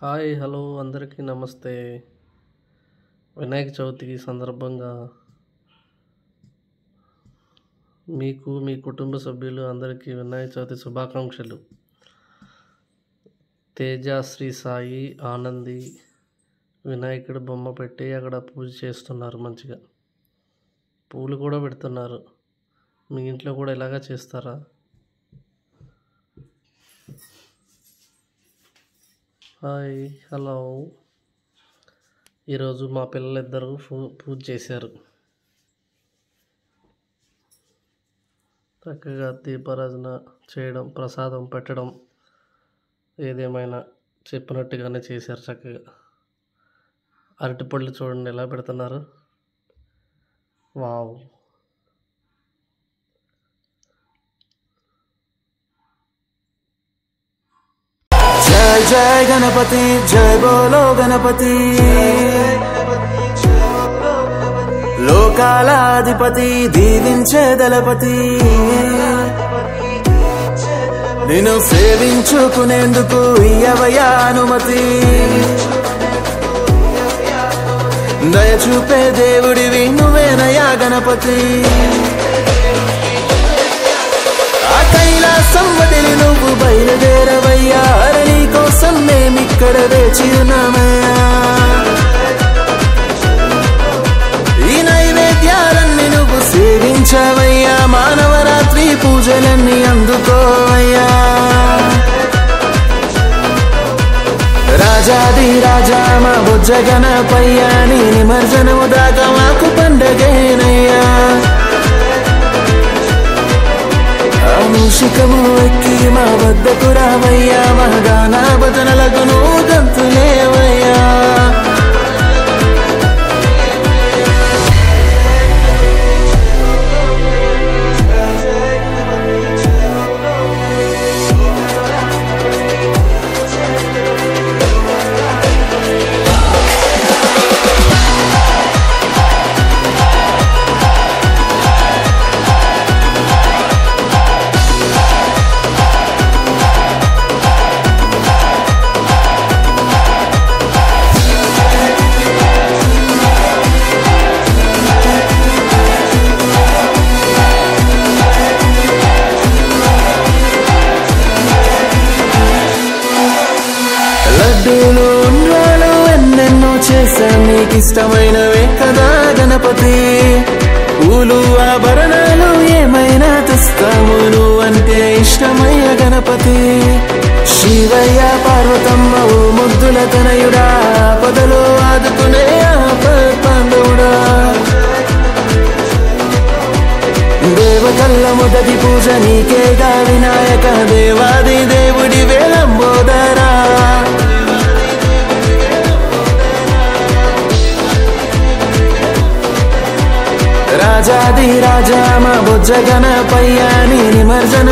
Hi hello అందరికీ నమస్తే. వినాయక చవితి సందర్భంగా మీకు మీ కుటుంబ సభ్యులు అందరికీ వినాయక చవితి శుభాకాంక్షలు. తేజ, శ్రీ సాయి, ఆనంది వినాయకుడి బొమ్మ పెట్టి అక్కడ పూజ చేస్తున్నారు. మంచిగా పూలు కూడా పెడుతున్నారు. మీ ఇంట్లో కూడా ఇలాగా చేస్తారా? Hi hello. ఈరోజు మా పిల్లలిద్దరూ పూజ చేశారు. చక్కగా దీపారాధన చేయడం, ప్రసాదం పెట్టడం, ఏదేమైనా చెప్పినట్టుగానే చేశారు. చక్కగా అరటిపళ్ళు చూడండి ఎలా పెడుతున్నారు. వావ్. जय जय गणपति जय बोलो गणपति లోకాలాధిపతి దీవించే దళపతి నిన్ను సేవించుకునేందుకు ఇయ్యవయ్యా అనుమతి దయచూపే దేవుడివి నువ్వేనయ్యా గణపతి ఆ కైలాసం వదిలి నువ్వు బయలుదేరవయ్యా నీ కోసం మేమిక్కడ వేచి ఉన్నామయ్యా ఈ నైవేద్యాలన్నీ నువ్వు సేవించవయ్యా మానవరాత్రి పూజలన్నీ అందుకోవయ్యా రాజాది రాజా మా బుజ్జ గణపయ్యా నీ నిమజ్జనము దాకా మాకు పండగేనయ్యా మూషికము ఎక్కి మా వద్దకు రావయ్యా మా గానా భజనలకు నువ్వు గంతులేవయ్యా లడ్డూలు ఉండ్రాలు ఎన్నెన్నో చేశా నీకిష్టమైనవే కదా గణపతి పూలు ఆభరణాలు ఏమైనా తెస్తాము నువ్వంటే ఇష్టమయ్య గణపతి శివయ్య పార్వతమ్మ ఓ ముద్దుల తనయుడా పదలో ఆదుకునే పాండవుడా దేవతల్ల మొదటి పూజ నీకేగా వినాయక దేవాది దేవుడి వేలంబోదరా రాజాది రాజా మా బుజ్జ గణపయ్యా నీ నిమజ్జన